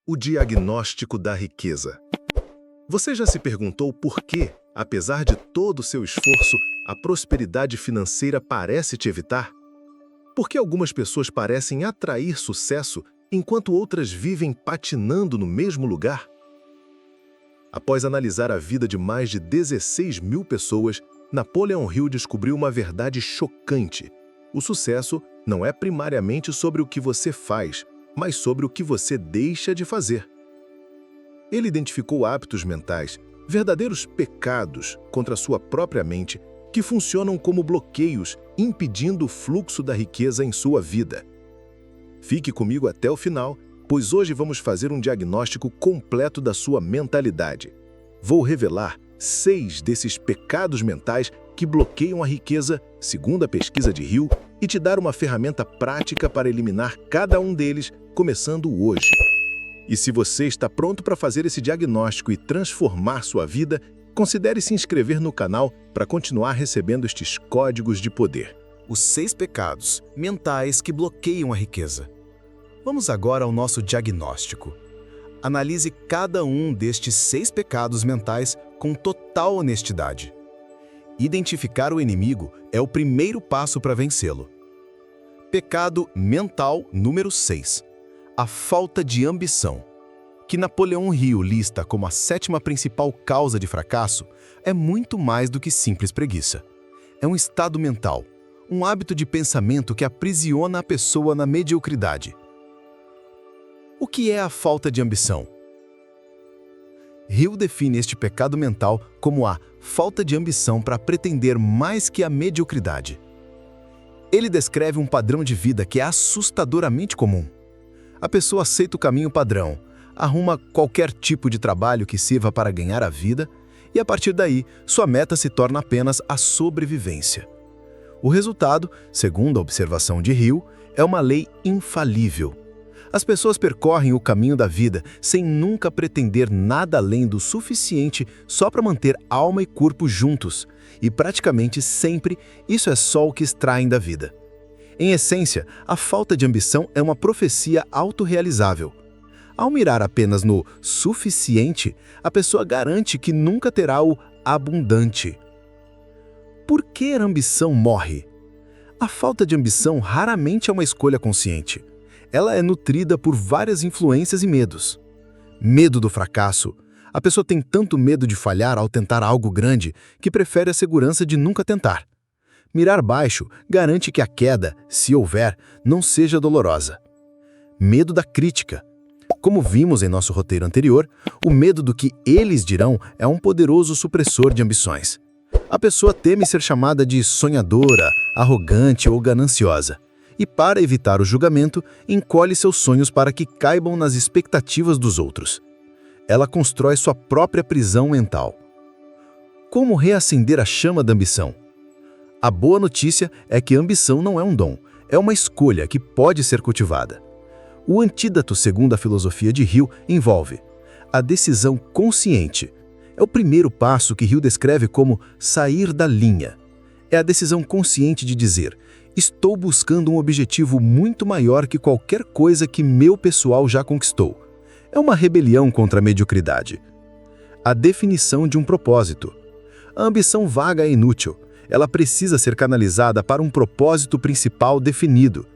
O diagnóstico da riqueza. Você já se perguntou por que, apesar de todo o seu esforço, a prosperidade financeira parece te evitar? Por que algumas pessoas parecem atrair sucesso enquanto outras vivem patinando no mesmo lugar? Após analisar a vida de mais de 16 mil pessoas, Napoleon Hill descobriu uma verdade chocante. O sucesso não é primariamente sobre o que você faz, mas sobre o que você deixa de fazer. Ele identificou hábitos mentais, verdadeiros pecados contra sua própria mente, que funcionam como bloqueios, impedindo o fluxo da riqueza em sua vida. Fique comigo até o final, pois hoje vamos fazer um diagnóstico completo da sua mentalidade. Vou revelar 6 desses pecados mentais que bloqueiam a riqueza, segundo a pesquisa de Hill, e te dar uma ferramenta prática para eliminar cada um deles, começando hoje. E se você está pronto para fazer esse diagnóstico e transformar sua vida, considere se inscrever no canal para continuar recebendo estes códigos de poder. Os 6 pecados mentais que bloqueiam a riqueza. Vamos agora ao nosso diagnóstico. Analise cada um destes 6 pecados mentais com total honestidade. Identificar o inimigo é o primeiro passo para vencê-lo. Pecado mental número 6. A falta de ambição. Que Napoleon Hill lista como a 7ª principal causa de fracasso, é muito mais do que simples preguiça. É um estado mental, um hábito de pensamento que aprisiona a pessoa na mediocridade. O que é a falta de ambição? Hill define este pecado mental como a falta de ambição para pretender mais que a mediocridade. Ele descreve um padrão de vida que é assustadoramente comum. A pessoa aceita o caminho padrão, arruma qualquer tipo de trabalho que sirva para ganhar a vida e, a partir daí, sua meta se torna apenas a sobrevivência. O resultado, segundo a observação de Hill, é uma lei infalível. As pessoas percorrem o caminho da vida sem nunca pretender nada além do suficiente só para manter alma e corpo juntos, e praticamente sempre isso é só o que extraem da vida. Em essência, a falta de ambição é uma profecia autorrealizável. Ao mirar apenas no suficiente, a pessoa garante que nunca terá o abundante. Por que a ambição morre? A falta de ambição raramente é uma escolha consciente. Ela é nutrida por várias influências e medos. Medo do fracasso. A pessoa tem tanto medo de falhar ao tentar algo grande que prefere a segurança de nunca tentar. Mirar baixo garante que a queda, se houver, não seja dolorosa. Medo da crítica. Como vimos em nosso roteiro anterior, o medo do que eles dirão é um poderoso supressor de ambições. A pessoa teme ser chamada de sonhadora, arrogante ou gananciosa. E, para evitar o julgamento, encolhe seus sonhos para que caibam nas expectativas dos outros. Ela constrói sua própria prisão mental. Como reacender a chama da ambição? A boa notícia é que a ambição não é um dom, é uma escolha que pode ser cultivada. O antídoto, segundo a filosofia de Hill, envolve a decisão consciente. É o primeiro passo que Hill descreve como sair da linha. É a decisão consciente de dizer: estou buscando um objetivo muito maior que qualquer coisa que meu pessoal já conquistou. É uma rebelião contra a mediocridade. A definição de um propósito. A ambição vaga é inútil. Ela precisa ser canalizada para um propósito principal definido.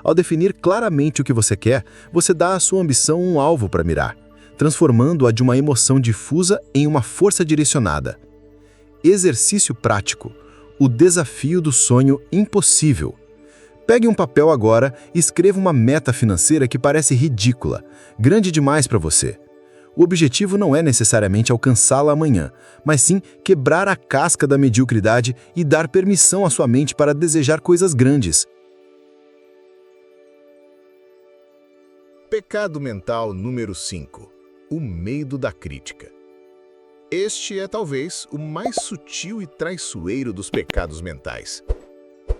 Ao definir claramente o que você quer, você dá à sua ambição um alvo para mirar, transformando-a de uma emoção difusa em uma força direcionada. Exercício prático. O desafio do sonho impossível. Pegue um papel agora e escreva uma meta financeira que parece ridícula, grande demais para você. O objetivo não é necessariamente alcançá-la amanhã, mas sim quebrar a casca da mediocridade e dar permissão à sua mente para desejar coisas grandes. Pecado mental número 5. O medo da crítica. Este é talvez o mais sutil e traiçoeiro dos pecados mentais.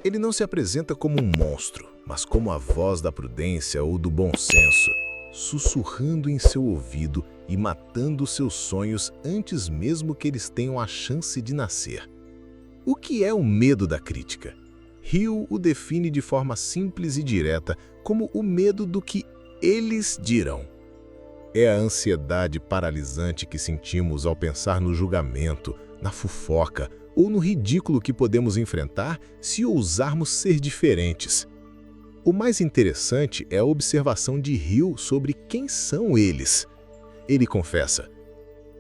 Ele não se apresenta como um monstro, mas como a voz da prudência ou do bom senso, sussurrando em seu ouvido e matando seus sonhos antes mesmo que eles tenham a chance de nascer. O que é o medo da crítica? Hill o define de forma simples e direta como o medo do que eles dirão. É a ansiedade paralisante que sentimos ao pensar no julgamento, na fofoca ou no ridículo que podemos enfrentar se ousarmos ser diferentes. O mais interessante é a observação de Hill sobre quem são eles. Ele confessa: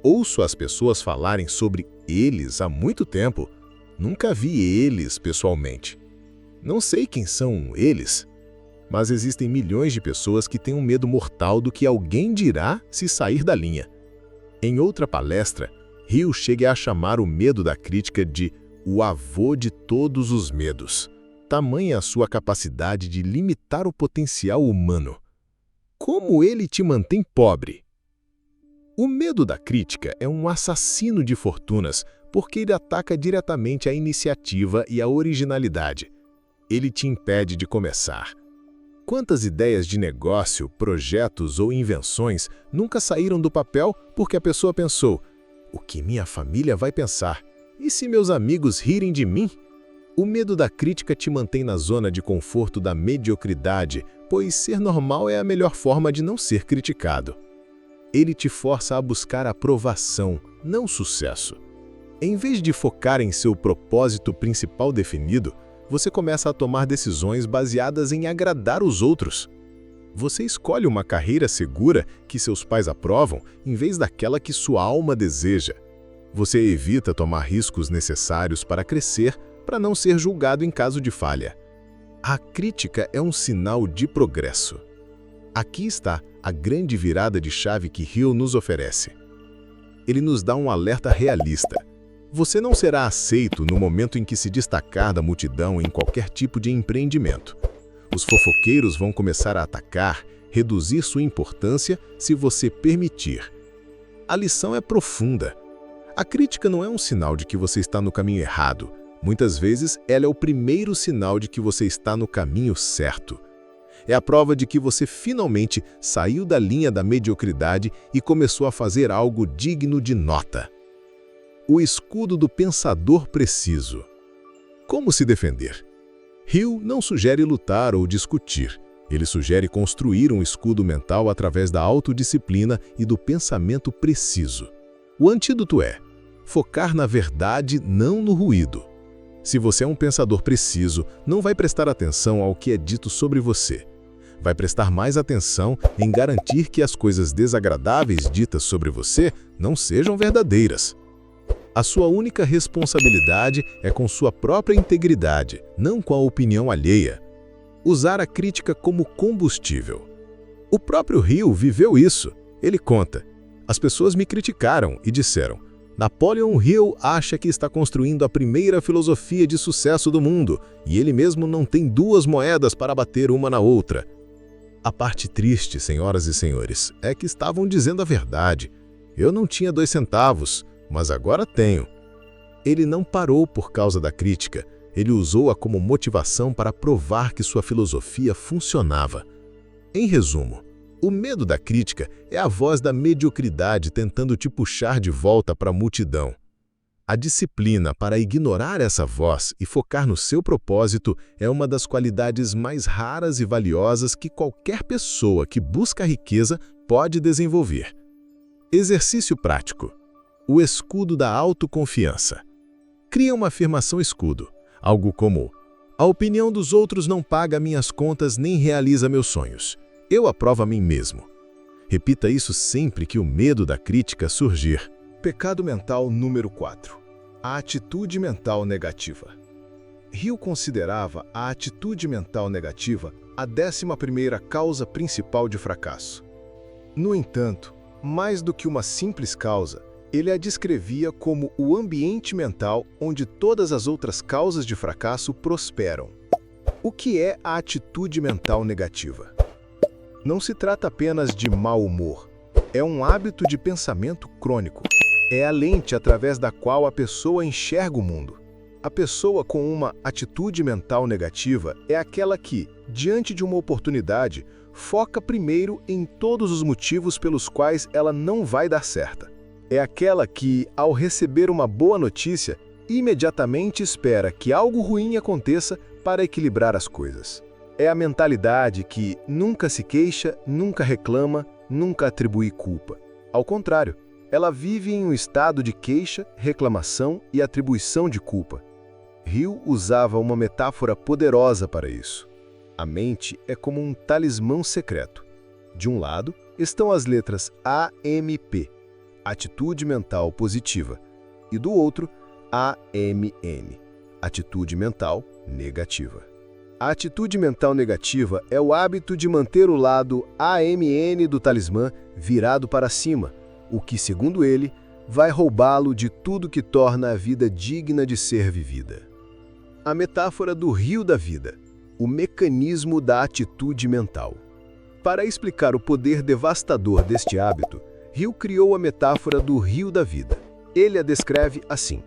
ouço as pessoas falarem sobre eles há muito tempo. Nunca vi eles pessoalmente. Não sei quem são eles, mas existem milhões de pessoas que têm um medo mortal do que alguém dirá se sair da linha. Em outra palestra, Hill chega a chamar o medo da crítica de o avô de todos os medos. Tamanha a sua capacidade de limitar o potencial humano. Como ele te mantém pobre? O medo da crítica é um assassino de fortunas porque ele ataca diretamente a iniciativa e a originalidade. Ele te impede de começar. Quantas ideias de negócio, projetos ou invenções nunca saíram do papel porque a pessoa pensou: o que minha família vai pensar? E se meus amigos rirem de mim? O medo da crítica te mantém na zona de conforto da mediocridade, pois ser normal é a melhor forma de não ser criticado. Ele te força a buscar aprovação, não sucesso. Em vez de focar em seu propósito principal definido, você começa a tomar decisões baseadas em agradar os outros. Você escolhe uma carreira segura que seus pais aprovam em vez daquela que sua alma deseja. Você evita tomar riscos necessários para crescer, para não ser julgado em caso de falha. A crítica é um sinal de progresso. Aqui está a grande virada de chave que Hill nos oferece. Ele nos dá um alerta realista. Você não será aceito no momento em que se destacar da multidão em qualquer tipo de empreendimento. Os fofoqueiros vão começar a atacar, reduzir sua importância se você permitir. A lição é profunda. A crítica não é um sinal de que você está no caminho errado. Muitas vezes, ela é o primeiro sinal de que você está no caminho certo. É a prova de que você finalmente saiu da linha da mediocridade e começou a fazer algo digno de nota. O escudo do pensador preciso. Como se defender? Hill não sugere lutar ou discutir. Ele sugere construir um escudo mental através da autodisciplina e do pensamento preciso. O antídoto é focar na verdade, não no ruído. Se você é um pensador preciso, não vai prestar atenção ao que é dito sobre você. Vai prestar mais atenção em garantir que as coisas desagradáveis ditas sobre você não sejam verdadeiras. A sua única responsabilidade é com sua própria integridade, não com a opinião alheia. Usar a crítica como combustível. O próprio Hill viveu isso. Ele conta: as pessoas me criticaram e disseram: Napoleon Hill acha que está construindo a primeira filosofia de sucesso do mundo e ele mesmo não tem duas moedas para bater uma na outra. A parte triste, senhoras e senhores, é que estavam dizendo a verdade. Eu não tinha 2 centavos, mas agora tenho. Ele não parou por causa da crítica, ele usou-a como motivação para provar que sua filosofia funcionava. Em resumo, o medo da crítica é a voz da mediocridade tentando te puxar de volta para a multidão. A disciplina para ignorar essa voz e focar no seu propósito é uma das qualidades mais raras e valiosas que qualquer pessoa que busca a riqueza pode desenvolver. Exercício prático. O escudo da autoconfiança. Cria uma afirmação escudo, algo como: a opinião dos outros não paga minhas contas nem realiza meus sonhos. Eu aprovo a mim mesmo. Repita isso sempre que o medo da crítica surgir. Pecado mental número 4. A atitude mental negativa. Hill considerava a atitude mental negativa a 11ª causa principal de fracasso. No entanto, mais do que uma simples causa, ele a descrevia como o ambiente mental onde todas as outras causas de fracasso prosperam. O que é a atitude mental negativa? Não se trata apenas de mau humor. É um hábito de pensamento crônico. É a lente através da qual a pessoa enxerga o mundo. A pessoa com uma atitude mental negativa é aquela que, diante de uma oportunidade, foca primeiro em todos os motivos pelos quais ela não vai dar certa. É aquela que, ao receber uma boa notícia, imediatamente espera que algo ruim aconteça para equilibrar as coisas. É a mentalidade que nunca se queixa, nunca reclama nunca atribui culpa. Ao contrário, ela vive em um estado de queixa, reclamação e atribuição de culpa. Hill usava uma metáfora poderosa para isso. A mente é como um talismã secreto. De um lado estão as letras AMP, atitude mental positiva, e do outro, AMN, atitude mental negativa. A atitude mental negativa é o hábito de manter o lado AMN do talismã virado para cima, o que, segundo ele, vai roubá-lo de tudo que torna a vida digna de ser vivida. A metáfora do rio da vida, o mecanismo da atitude mental. Para explicar o poder devastador deste hábito, Hill criou a metáfora do rio da vida. Ele a descreve assim: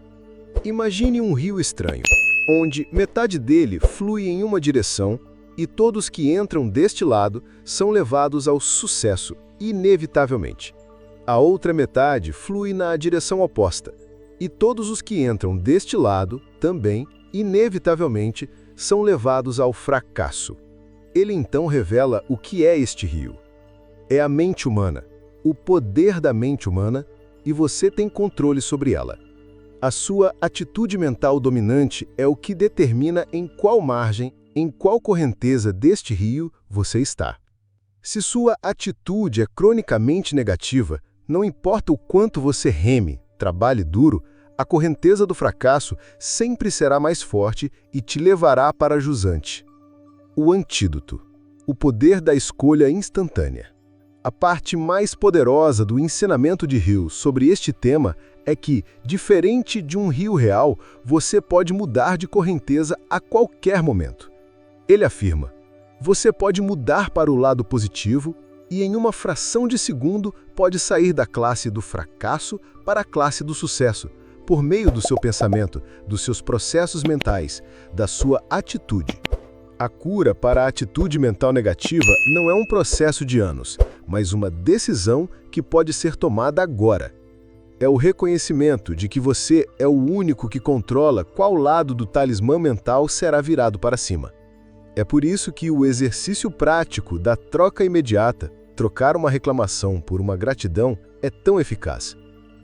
imagine um rio estranho, onde metade dele flui em uma direção e todos que entram deste lado são levados ao sucesso, inevitavelmente. A outra metade flui na direção oposta, e todos os que entram deste lado também, inevitavelmente, são levados ao fracasso. Ele então revela o que é este rio. É a mente humana, o poder da mente humana, e você tem controle sobre ela. A sua atitude mental dominante é o que determina em qual margem, em qual correnteza deste rio você está. Se sua atitude é cronicamente negativa, não importa o quanto você reme, trabalhe duro, a correnteza do fracasso sempre será mais forte e te levará para a jusante. O antídoto, o poder da escolha instantânea. A parte mais poderosa do ensinamento de Hill sobre este tema é que, diferente de um rio real, você pode mudar de correnteza a qualquer momento. Ele afirma: você pode mudar para o lado positivo e, em uma fração de segundo, pode sair da classe do fracasso para a classe do sucesso, por meio do seu pensamento, dos seus processos mentais, da sua atitude. A cura para a atitude mental negativa não é um processo de anos, mas uma decisão que pode ser tomada agora. É o reconhecimento de que você é o único que controla qual lado do talismã mental será virado para cima. É por isso que o exercício prático da troca imediata, trocar uma reclamação por uma gratidão, é tão eficaz.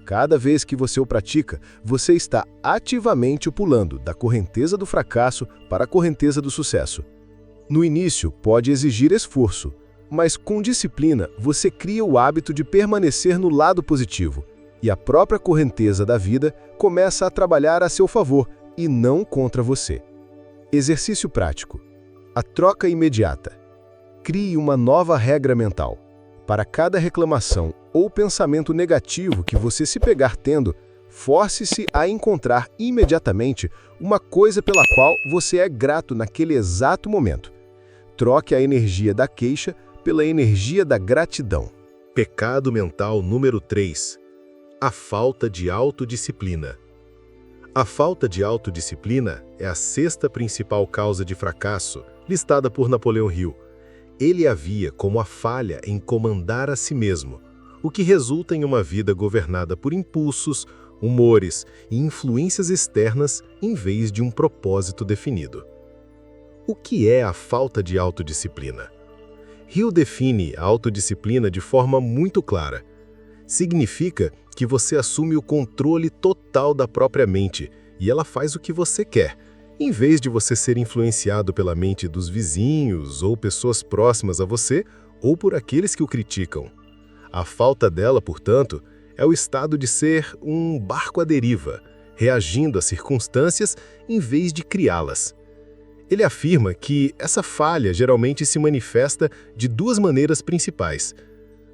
Cada vez que você o pratica, você está ativamente pulando da correnteza do fracasso para a correnteza do sucesso. No início, pode exigir esforço, mas com disciplina você cria o hábito de permanecer no lado positivo, e a própria correnteza da vida começa a trabalhar a seu favor e não contra você. Exercício prático. A troca imediata. Crie uma nova regra mental. Para cada reclamação ou pensamento negativo que você se pegar tendo, force-se a encontrar imediatamente uma coisa pela qual você é grato naquele exato momento. Troque a energia da queixa pela energia da gratidão. Pecado mental número 3. A falta de autodisciplina. A falta de autodisciplina é a sexta principal causa de fracasso, listada por Napoleão Hill. Ele a via como a falha em comandar a si mesmo, o que resulta em uma vida governada por impulsos, humores e influências externas em vez de um propósito definido. O que é a falta de autodisciplina? Hill define a autodisciplina de forma muito clara. Significa que você assume o controle total da própria mente e ela faz o que você quer, em vez de você ser influenciado pela mente dos vizinhos ou pessoas próximas a você ou por aqueles que o criticam. A falta dela, portanto, é o estado de ser um barco à deriva, reagindo às circunstâncias em vez de criá-las. Ele afirma que essa falha geralmente se manifesta de duas maneiras principais: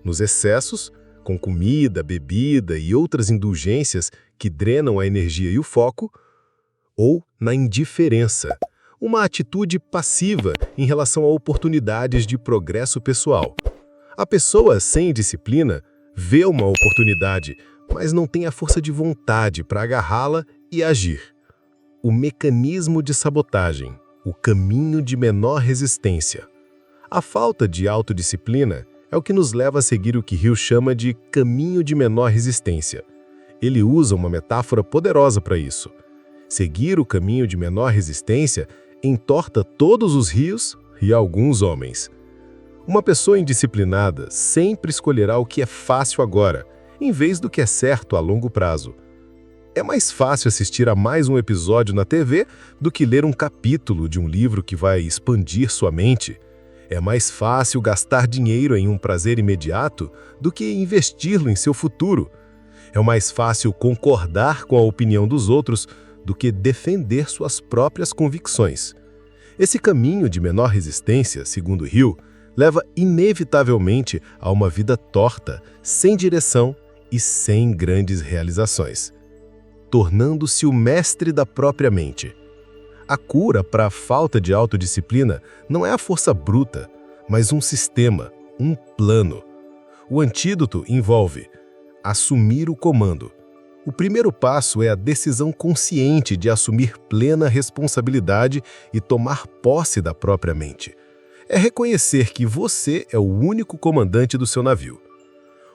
nos excessos, com comida, bebida e outras indulgências que drenam a energia e o foco, ou na indiferença, uma atitude passiva em relação a oportunidades de progresso pessoal. A pessoa sem disciplina vê uma oportunidade, mas não tem a força de vontade para agarrá-la e agir. O mecanismo de sabotagem, o caminho de menor resistência. A falta de autodisciplina é o que nos leva a seguir o que Hill chama de caminho de menor resistência. Ele usa uma metáfora poderosa para isso. Seguir o caminho de menor resistência entorta todos os rios e alguns homens. Uma pessoa indisciplinada sempre escolherá o que é fácil agora, em vez do que é certo a longo prazo. É mais fácil assistir a mais um episódio na TV do que ler um capítulo de um livro que vai expandir sua mente. É mais fácil gastar dinheiro em um prazer imediato do que investi-lo em seu futuro. É mais fácil concordar com a opinião dos outros do que defender suas próprias convicções. Esse caminho de menor resistência, segundo Hill, leva inevitavelmente a uma vida torta, sem direção e sem grandes realizações, tornando-se o mestre da própria mente. A cura para a falta de autodisciplina não é a força bruta, mas um sistema, um plano. O antídoto envolve assumir o comando. O primeiro passo é a decisão consciente de assumir plena responsabilidade e tomar posse da própria mente. É reconhecer que você é o único comandante do seu navio.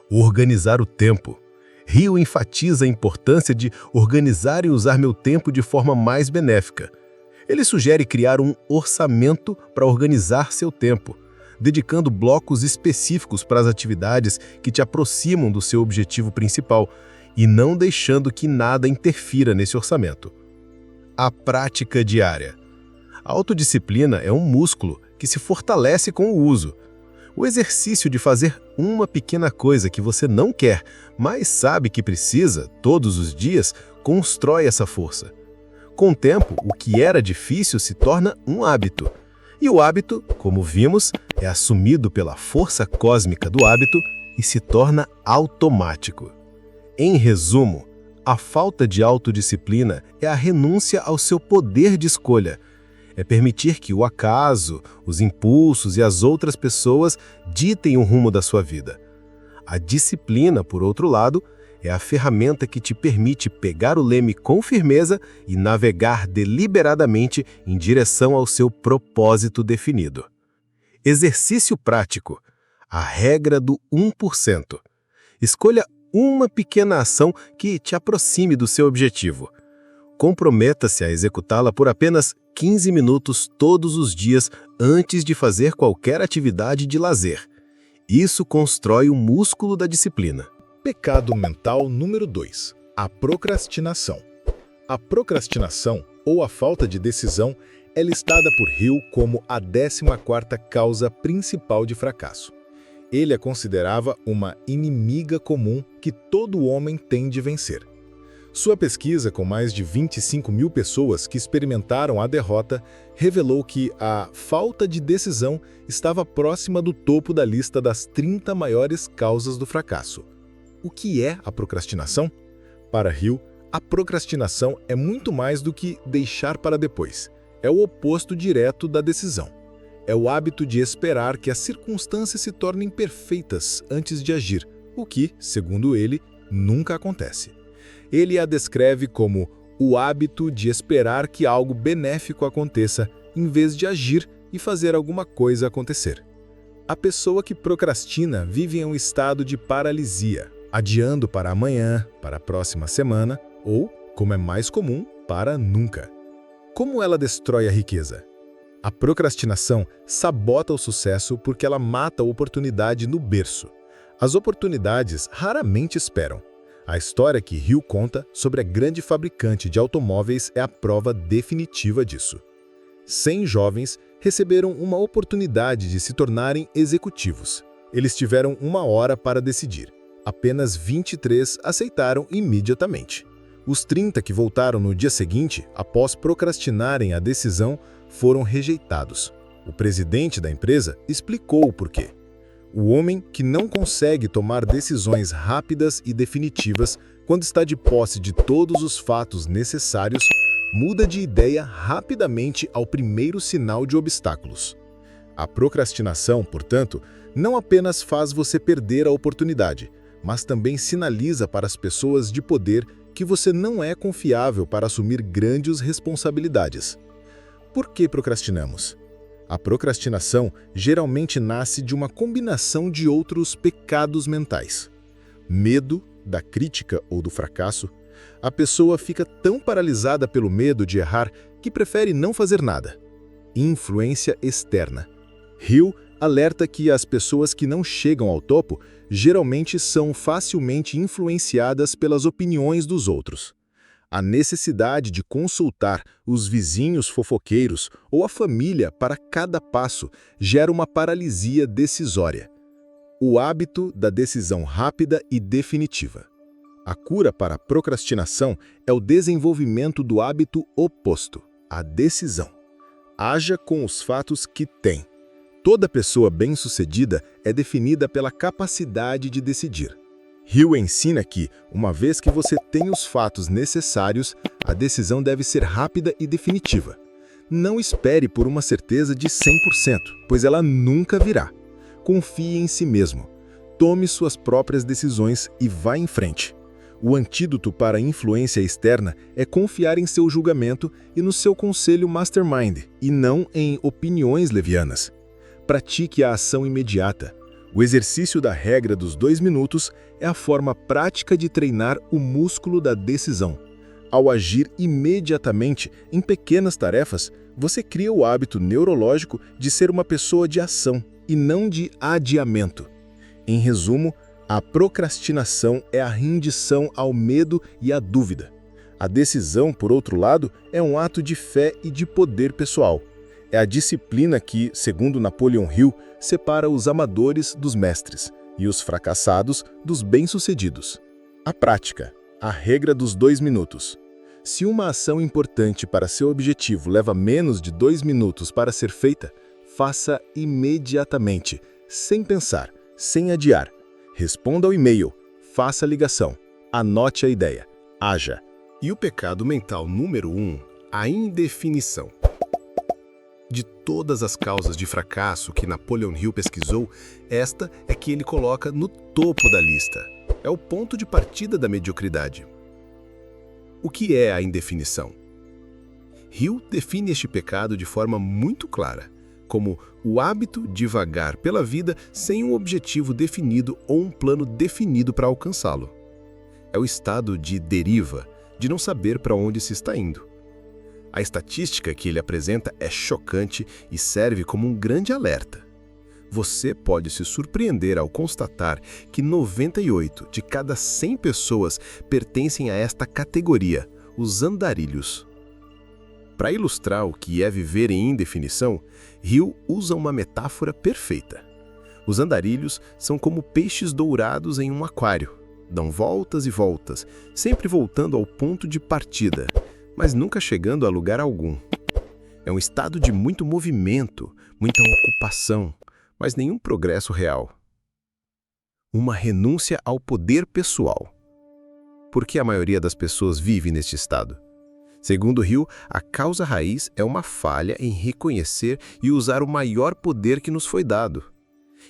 Organizar o tempo. Hill enfatiza a importância de organizar e usar meu tempo de forma mais benéfica. Ele sugere criar um orçamento para organizar seu tempo, dedicando blocos específicos para as atividades que te aproximam do seu objetivo principal e não deixando que nada interfira nesse orçamento. A prática diária. A autodisciplina é um músculo que se fortalece com o uso. O exercício de fazer uma pequena coisa que você não quer, mas sabe que precisa, todos os dias, constrói essa força. Com o tempo, o que era difícil se torna um hábito. E o hábito, como vimos, é assumido pela força cósmica do hábito e se torna automático. Em resumo, a falta de autodisciplina é a renúncia ao seu poder de escolha. É permitir que o acaso, os impulsos e as outras pessoas ditem o rumo da sua vida. A disciplina, por outro lado, é a ferramenta que te permite pegar o leme com firmeza e navegar deliberadamente em direção ao seu propósito definido. Exercício prático. A regra do 1%. Escolha uma pequena ação que te aproxime do seu objetivo. Comprometa-se a executá-la por apenas 15 minutos todos os dias antes de fazer qualquer atividade de lazer. Isso constrói o músculo da disciplina. Pecado mental número 2. A procrastinação. A procrastinação, ou a falta de decisão, é listada por Hill como a 14ª causa principal de fracasso. Ele a considerava uma inimiga comum que todo homem tem de vencer. Sua pesquisa, com mais de 25 mil pessoas que experimentaram a derrota, revelou que a falta de decisão estava próxima do topo da lista das 30 maiores causas do fracasso. O que é a procrastinação? Para Hill, a procrastinação é muito mais do que deixar para depois. É o oposto direto da decisão. É o hábito de esperar que as circunstâncias se tornem perfeitas antes de agir, o que, segundo ele, nunca acontece. Ele a descreve como o hábito de esperar que algo benéfico aconteça em vez de agir e fazer alguma coisa acontecer. A pessoa que procrastina vive em um estado de paralisia, adiando para amanhã, para a próxima semana ou, como é mais comum, para nunca. Como ela destrói a riqueza? A procrastinação sabota o sucesso porque ela mata a oportunidade no berço. As oportunidades raramente esperam. A história que Hill conta sobre a grande fabricante de automóveis é a prova definitiva disso. 100 jovens receberam uma oportunidade de se tornarem executivos. Eles tiveram 1 hora para decidir. Apenas 23 aceitaram imediatamente. Os 30 que voltaram no dia seguinte, após procrastinarem a decisão, foram rejeitados. O presidente da empresa explicou o porquê. O homem que não consegue tomar decisões rápidas e definitivas quando está de posse de todos os fatos necessários, muda de ideia rapidamente ao primeiro sinal de obstáculos. A procrastinação, portanto, não apenas faz você perder a oportunidade, mas também sinaliza para as pessoas de poder que você não é confiável para assumir grandes responsabilidades. Por que procrastinamos? A procrastinação geralmente nasce de uma combinação de outros pecados mentais. Medo da crítica ou do fracasso. A pessoa fica tão paralisada pelo medo de errar que prefere não fazer nada. Influência externa. Hill alerta que as pessoas que não chegam ao topo geralmente são facilmente influenciadas pelas opiniões dos outros. A necessidade de consultar os vizinhos fofoqueiros ou a família para cada passo gera uma paralisia decisória. O hábito da decisão rápida e definitiva. A cura para a procrastinação é o desenvolvimento do hábito oposto, a decisão. Haja com os fatos que tem. Toda pessoa bem-sucedida é definida pela capacidade de decidir. Hill ensina que, uma vez que você tem os fatos necessários, a decisão deve ser rápida e definitiva. Não espere por uma certeza de 100%, pois ela nunca virá. Confie em si mesmo. Tome suas próprias decisões e vá em frente. O antídoto para a influência externa é confiar em seu julgamento e no seu conselho mastermind, e não em opiniões levianas. Pratique a ação imediata. O exercício da regra dos 2 minutos é a forma prática de treinar o músculo da decisão. Ao agir imediatamente em pequenas tarefas, você cria o hábito neurológico de ser uma pessoa de ação e não de adiamento. Em resumo, a procrastinação é a rendição ao medo e à dúvida. A decisão, por outro lado, é um ato de fé e de poder pessoal. É a disciplina que, segundo Napoleon Hill, separa os amadores dos mestres e os fracassados dos bem-sucedidos. A prática, a regra dos 2 minutos. Se uma ação importante para seu objetivo leva menos de 2 minutos para ser feita, faça imediatamente, sem pensar, sem adiar. Responda ao e-mail, faça a ligação, anote a ideia, haja. E o pecado mental número 1, a indefinição. De todas as causas de fracasso que Napoleon Hill pesquisou, esta é que ele coloca no topo da lista. É o ponto de partida da mediocridade. O que é a indefinição? Hill define este pecado de forma muito clara, como o hábito de vagar pela vida sem um objetivo definido ou um plano definido para alcançá-lo. É o estado de deriva, de não saber para onde se está indo. A estatística que ele apresenta é chocante e serve como um grande alerta. Você pode se surpreender ao constatar que 98 de cada 100 pessoas pertencem a esta categoria, os andarilhos. Para ilustrar o que é viver em indefinição, Hill usa uma metáfora perfeita. Os andarilhos são como peixes dourados em um aquário. Dão voltas e voltas, sempre voltando ao ponto de partida, mas nunca chegando a lugar algum. É um estado de muito movimento, muita ocupação, mas nenhum progresso real. Uma renúncia ao poder pessoal. Por que a maioria das pessoas vive neste estado? Segundo Hill, a causa raiz é uma falha em reconhecer e usar o maior poder que nos foi dado.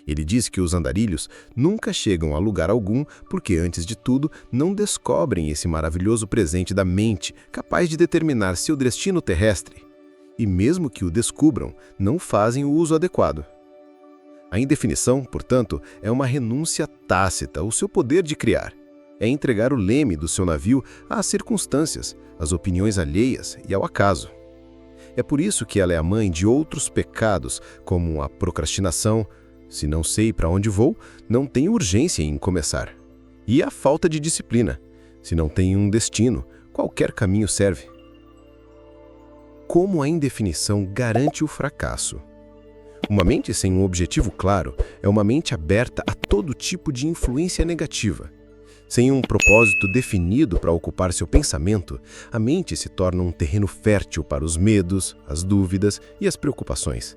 Ele diz que os andarilhos nunca chegam a lugar algum porque, antes de tudo, não descobrem esse maravilhoso presente da mente capaz de determinar seu destino terrestre. E mesmo que o descubram, não fazem o uso adequado. A indefinição, portanto, é uma renúncia tácita ao seu poder de criar. É entregar o leme do seu navio às circunstâncias, às opiniões alheias e ao acaso. É por isso que ela é a mãe de outros pecados, como a procrastinação. Se não sei para onde vou, não tenho urgência em começar. E a falta de disciplina. Se não tenho um destino, qualquer caminho serve. Como a indefinição garante o fracasso? Uma mente sem um objetivo claro é uma mente aberta a todo tipo de influência negativa. Sem um propósito definido para ocupar seu pensamento, a mente se torna um terreno fértil para os medos, as dúvidas e as preocupações.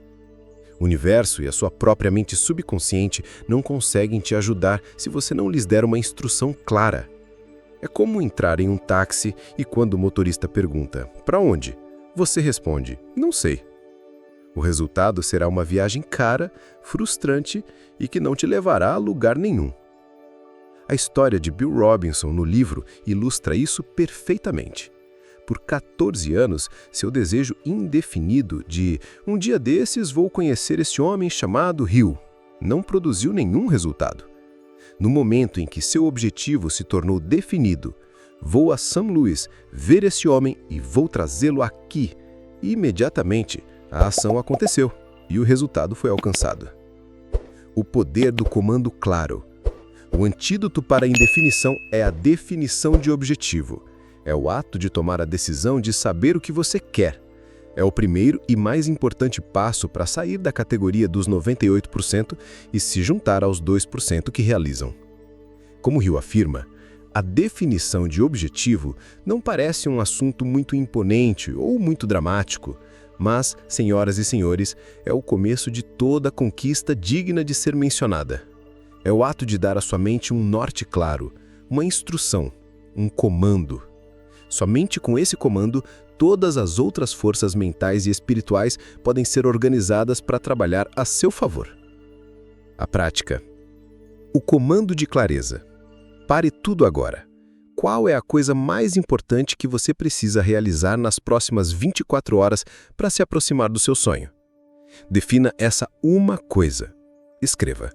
O universo e a sua própria mente subconsciente não conseguem te ajudar se você não lhes der uma instrução clara. É como entrar em um táxi e quando o motorista pergunta, "Para onde?", você responde, "Não sei". O resultado será uma viagem cara, frustrante e que não te levará a lugar nenhum. A história de Bill Robinson no livro ilustra isso perfeitamente. Por 14 anos, seu desejo indefinido de "um dia desses vou conhecer esse homem chamado Hill" não produziu nenhum resultado. No momento em que seu objetivo se tornou definido, "vou a São Luís ver esse homem e vou trazê-lo aqui", e imediatamente a ação aconteceu e o resultado foi alcançado. O poder do comando claro. O antídoto para a indefinição é a definição de objetivo. É o ato de tomar a decisão de saber o que você quer. É o primeiro e mais importante passo para sair da categoria dos 98% e se juntar aos 2% que realizam. Como Hill afirma, a definição de objetivo não parece um assunto muito imponente ou muito dramático, mas, senhoras e senhores, é o começo de toda conquista digna de ser mencionada. É o ato de dar à sua mente um norte claro, uma instrução, um comando. Somente com esse comando, todas as outras forças mentais e espirituais podem ser organizadas para trabalhar a seu favor. A prática. O comando de clareza. Pare tudo agora. Qual é a coisa mais importante que você precisa realizar nas próximas 24 horas para se aproximar do seu sonho? Defina essa uma coisa. Escreva.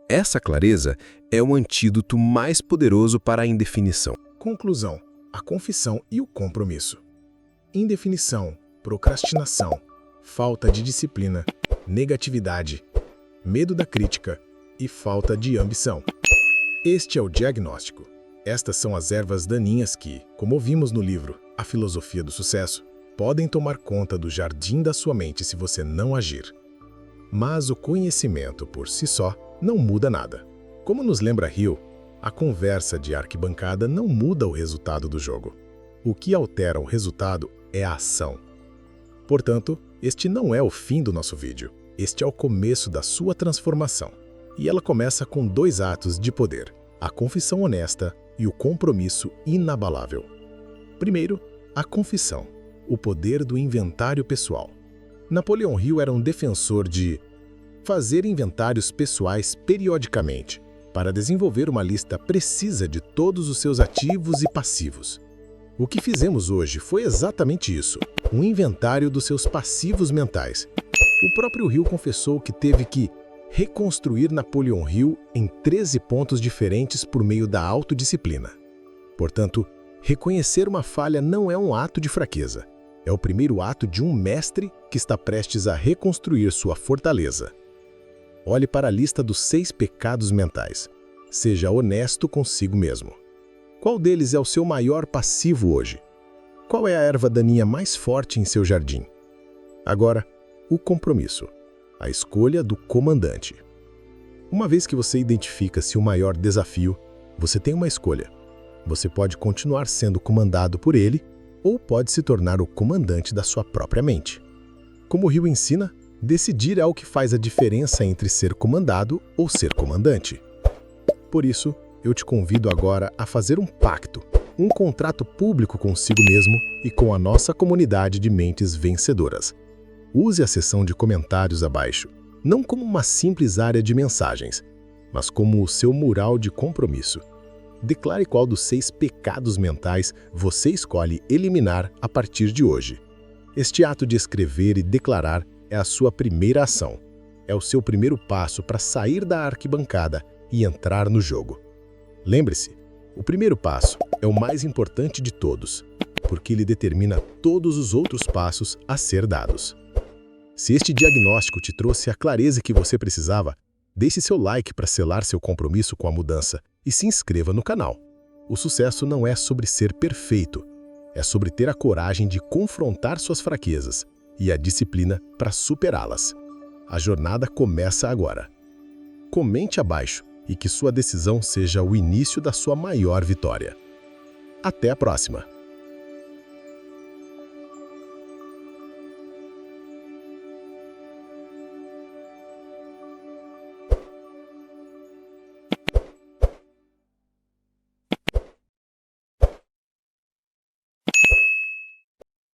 Essa clareza é o antídoto mais poderoso para a indefinição. Conclusão: a confissão e o compromisso. Indefinição, procrastinação, falta de disciplina, negatividade, medo da crítica e falta de ambição. Este é o diagnóstico. Estas são as ervas daninhas que, como ouvimos no livro A Filosofia do Sucesso, podem tomar conta do jardim da sua mente se você não agir. Mas o conhecimento por si só não muda nada. Como nos lembra Hill, a conversa de arquibancada não muda o resultado do jogo. O que altera o resultado é a ação. Portanto, este não é o fim do nosso vídeo. Este é o começo da sua transformação. E ela começa com 2 atos de poder: a confissão honesta e o compromisso inabalável. Primeiro, a confissão, o poder do inventário pessoal. Napoleão Hill era um defensor de fazer inventários pessoais periodicamente, para desenvolver uma lista precisa de todos os seus ativos e passivos. O que fizemos hoje foi exatamente isso, um inventário dos seus passivos mentais. O próprio Hill confessou que teve que reconstruir Napoleão Hill em 13 pontos diferentes por meio da autodisciplina. Portanto, reconhecer uma falha não é um ato de fraqueza. É o primeiro ato de um mestre que está prestes a reconstruir sua fortaleza. Olhe para a lista dos 6 pecados mentais. Seja honesto consigo mesmo. Qual deles é o seu maior passivo hoje? Qual é a erva daninha mais forte em seu jardim? Agora, o compromisso. A escolha do comandante. Uma vez que você identifica-se o maior desafio, você tem uma escolha. Você pode continuar sendo comandado por ele ou pode se tornar o comandante da sua própria mente. Como o Hill ensina, decidir é o que faz a diferença entre ser comandado ou ser comandante. Por isso, eu te convido agora a fazer um pacto, um contrato público consigo mesmo e com a nossa comunidade de mentes vencedoras. Use a seção de comentários abaixo, não como uma simples área de mensagens, mas como o seu mural de compromisso. Declare qual dos 6 pecados mentais você escolhe eliminar a partir de hoje. Este ato de escrever e declarar é a sua primeira ação. É o seu primeiro passo para sair da arquibancada e entrar no jogo. Lembre-se, o primeiro passo é o mais importante de todos, porque ele determina todos os outros passos a ser dados. Se este diagnóstico te trouxe a clareza que você precisava, deixe seu like para selar seu compromisso com a mudança e se inscreva no canal. O sucesso não é sobre ser perfeito, é sobre ter a coragem de confrontar suas fraquezas e a disciplina para superá-las. A jornada começa agora. Comente abaixo e que sua decisão seja o início da sua maior vitória. Até a próxima!